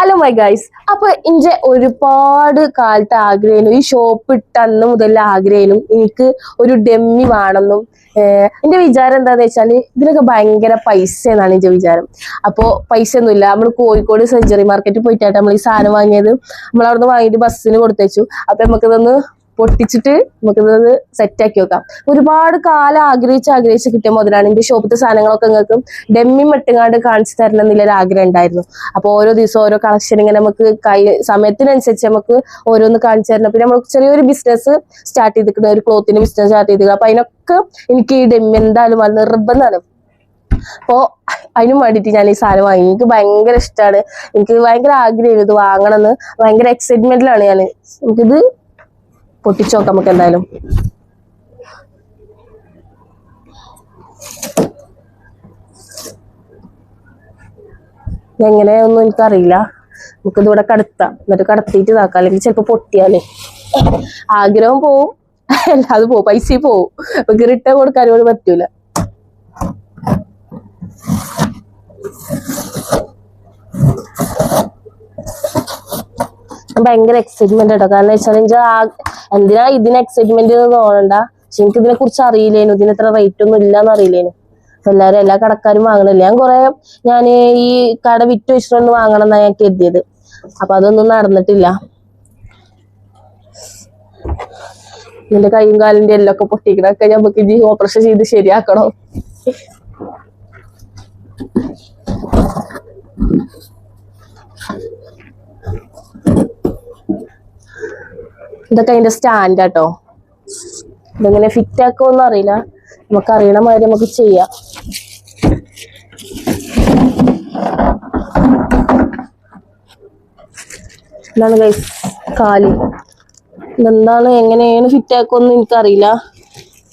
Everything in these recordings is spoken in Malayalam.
Hello my guys. അപ്പൊ ഇന്റെ ഒരുപാട് കാലത്ത് ആഗ്രഹം ഈ ഷോപ്പ് ഇട്ട അന്ന് മുതൽ ആഗ്രഹം എനിക്ക് ഒരു ഡെമ്മി വേണമെന്നും. എന്റെ വിചാരം എന്താന്ന് വെച്ചാല് ഇതിനൊക്കെ ഭയങ്കര പൈസ എന്നാണ് എന്റെ വിചാരം. അപ്പൊ പൈസ ഒന്നുമില്ല. നമ്മൾ കോഴിക്കോട് സെഞ്ചുറി മാർക്കറ്റിൽ പോയിട്ടാണ് നമ്മൾ ഈ സാധനം വാങ്ങിയത്. നമ്മൾ അവിടുന്ന് വാങ്ങിയിട്ട് ബസ്സിന് കൊടുത്തേച്ചു. അപ്പൊ നമുക്കിതൊന്ന് പൊട്ടിച്ചിട്ട് നമുക്കിത് സെറ്റാക്കി വെക്കാം. ഒരുപാട് കാലം ആഗ്രഹിച്ച് കിട്ടിയ മുതലാണ് എന്റെ ഷോപ്പിത്തെ സാധനങ്ങളൊക്കെ നിങ്ങൾക്ക് ഡെമ്മി മെട്ടുങ്ങാണ്ട് കാണിച്ചു തരണം എന്നുള്ളൊരു ആഗ്രഹം ഉണ്ടായിരുന്നു. അപ്പൊ ഓരോ ദിവസം ഓരോ കളക്ഷൻ ഇങ്ങനെ നമുക്ക് സമയത്തിനനുസരിച്ച് നമുക്ക് ഓരോന്ന് കാണിച്ചു തരണം. പിന്നെ നമുക്ക് ചെറിയൊരു ബിസിനസ് സ്റ്റാർട്ട് ചെയ്തിരിക്കുന്ന ഒരു ക്ലോത്തിന്റെ ബിസിനസ് സ്റ്റാർട്ട് ചെയ്തിരിക്കുക. അപ്പൊ അതിനൊക്കെ എനിക്ക് ഈ ഡെമ്മി എന്തായാലും അത് നിർബന്ധമാണ്. അപ്പോ അതിനും വേണ്ടിയിട്ട് ഞാൻ ഈ സാധനം വാങ്ങി. എനിക്ക് ഭയങ്കര ഇഷ്ടമാണ്. എനിക്ക് ഭയങ്കര ആഗ്രഹം ഇത് വാങ്ങണമെന്ന്. ഭയങ്കര എക്സൈറ്റ്മെന്റിലാണ് ഞാൻ. നമുക്കിത് പൊട്ടിച്ചു നോക്കാം. നമുക്ക് എന്തായാലും എങ്ങനെയൊന്നും എനിക്കറിയില്ല. നമുക്കിത് ഇവിടെ കടത്താം. എന്നിട്ട് കടത്തിയിട്ട് ഇതാക്കാം. അല്ലെങ്കിൽ ചിലപ്പോ പൊട്ടിയാലേ ആഗ്രഹം പോവും, അല്ലാതെ പോവും, പൈസ പോവും. നമുക്ക് റിട്ടേൺ കൊടുക്കാനും പറ്റൂല. ഭയങ്കര എക്സൈറ്റ്മെന്റ് കേട്ടോ. കാരണം വെച്ചാൽ എന്തിനാ ഇതിന് എക്സൈറ്റ്മെന്റ് എന്ന് തോന്നണ്ട. പക്ഷെ എനിക്ക് ഇതിനെ കുറിച്ച് അറിയില്ലേനു. ഇതിന് ഇത്ര റേറ്റ് ഒന്നും ഇല്ലാന്ന് അറിയില്ലേനു. എല്ലാരും എല്ലാ കടക്കാരും വാങ്ങണില്ല. ഞാൻ ഈ കട വിറ്റ് വെച്ചിട്ടൊന്ന് വാങ്ങണം എന്നാണ് ഞാൻ കരുതിയത്. അപ്പൊ അതൊന്നും നടന്നിട്ടില്ല. ഇതിന്റെ കൈയും കാലിന്റെ എല്ലൊക്കെ പൊട്ടിക്കണൊക്കെ നമുക്ക് ഇനി ഓപ്പറേഷൻ ചെയ്ത് ശരിയാക്കണം. ഇതൊക്കെ അതിന്റെ സ്റ്റാൻഡ് കേട്ടോ. ഇതെങ്ങനെ ഫിറ്റ് ആക്കുമെന്ന് അറിയില്ല. നമുക്ക് അറിയണ മാതിരി നമുക്ക് ചെയ്യാം. ഇതാണ് ഗൈസ് കാല്. ഇതെന്താണ് എങ്ങനെയാണ് ഫിറ്റ് ആക്കുമെന്ന് എനിക്കറിയില്ല.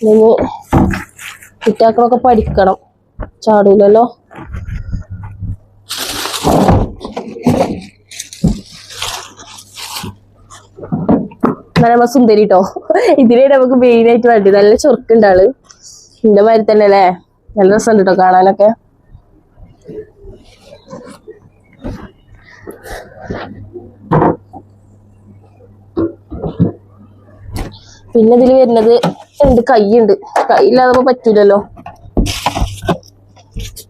ഇനി ഫിറ്റ് ആക്കണമൊക്കെ പഠിക്കണം. ചാടൂലല്ലോ. നമ്മ സുന്ദരി കേട്ടോ. ഇതിനെ നമുക്ക് മെയിൻ ആയിട്ട് വേണ്ടി. നല്ല ചൊറുക്കുണ്ട് ആള്. എന്റെ മാതിരി തന്നെ അല്ലേ. നല്ല രസമുണ്ട് കേട്ടോ കാണാനൊക്കെ. പിന്നെ ഇതിൽ വരുന്നത് കൈയുണ്ട്. കൈയില്ലാതെ പറ്റൂലല്ലോ.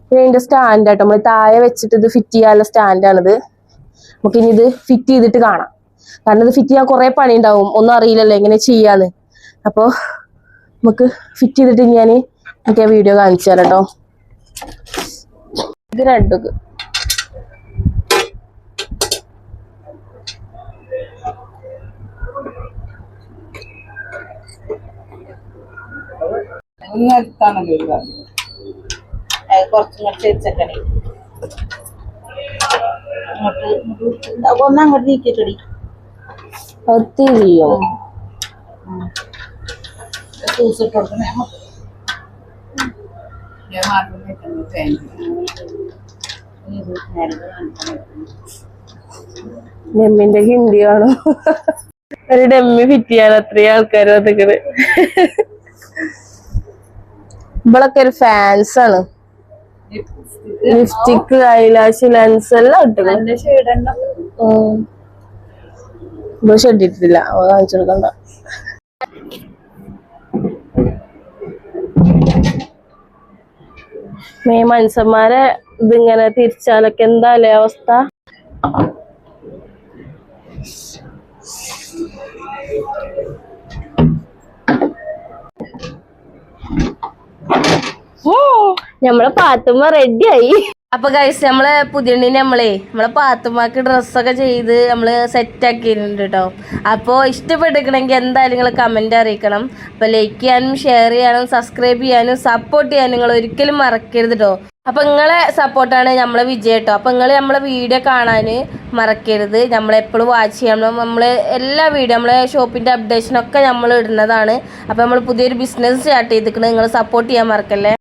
പിന്നെ ഇതിന്റെ സ്റ്റാൻഡ് ആട്ടോ. നമ്മൾ താഴെ വെച്ചിട്ട് ഇത് ഫിറ്റ് ചെയ്യാനുള്ള സ്റ്റാൻഡാണിത്. നമുക്ക് ഇനി ഇത് ഫിറ്റ് ചെയ്തിട്ട് കാണാം. കാരണം ഇത് ഫിറ്റ് ചെയ്യാൻ കുറെ പണി ഉണ്ടാവും. ഒന്നും അറിയില്ലല്ലോ എങ്ങനെ ചെയ്യാന്ന്. അപ്പൊ നമുക്ക് ഫിറ്റ് ചെയ്തിട്ട് ഞാൻ എനിക്ക് വീഡിയോ കാണിച്ചു തരാം കേട്ടോ. ഇത് രണ്ടും ഒന്നങ്ങോട്ട് നീക്കിട്ടടി ഒത്തിരിയോ ഡെമ്മിന്റെ ഹിന്ദിയാണോ? ഒരു ഡെമ്മി ഫിറ്റ് ചെയ്യാൻ അത്രയും ആൾക്കാർ വന്നിക്കണ്. ഇവളൊക്കെ ഒരു ഫാൻസ് ആണ്. ലിപ്സ്റ്റിക്, ഐലാഷ്, ലെൻസ് എല്ലാം ഇട്ടിട്ടുണ്ട്. ഷെഡിട്ടില്ല. കാണിച്ചു കൊടുക്കണ്ട. മനുഷ്യന്മാരെ ഇതിങ്ങനെ തിരിച്ചാലൊക്കെ എന്താല്ലേ അവസ്ഥ. നമ്മളെ പാത്തുമ്മ റെഡിയായി. അപ്പൊ ഗൈസ് നമ്മളെ പുതിയണ്ണിനെ നമ്മളെ പാത്തുമ്മക്ക് ഡ്രസ്സൊക്കെ ചെയ്ത് നമ്മള് സെറ്റ് ആക്കിയിട്ടുണ്ട് കേട്ടോ. അപ്പോൾ ഇഷ്ടപ്പെട്ടിരിക്കണമെങ്കിൽ എന്തായാലും നിങ്ങൾ കമന്റ് അറിയിക്കണം. അപ്പൊ ലൈക്ക് ചെയ്യാനും ഷെയർ ചെയ്യാനും സബ്സ്ക്രൈബ് ചെയ്യാനും സപ്പോർട്ട് ചെയ്യാനും നിങ്ങൾ ഒരിക്കലും മറക്കരുത് കേട്ടോ. അപ്പൊ നിങ്ങളെ സപ്പോർട്ടാണ് നമ്മളെ വിജയം കേട്ടോ. അപ്പൊ നിങ്ങൾ നമ്മളെ വീഡിയോ കാണാൻ മറക്കരുത്. നമ്മളെപ്പോഴും വാച്ച് ചെയ്യണം. നമ്മള് എല്ലാ വീഡിയോ നമ്മളെ ഷോപ്പിന്റെ അപ്ഡേഷനൊക്കെ നമ്മൾ ഇടുന്നതാണ്. അപ്പൊ നമ്മൾ പുതിയൊരു ബിസിനസ് സ്റ്റാർട്ട് ചെയ്തിരിക്കുന്നത്. നിങ്ങൾ സപ്പോർട്ട് ചെയ്യാൻ മറക്കല്ലേ.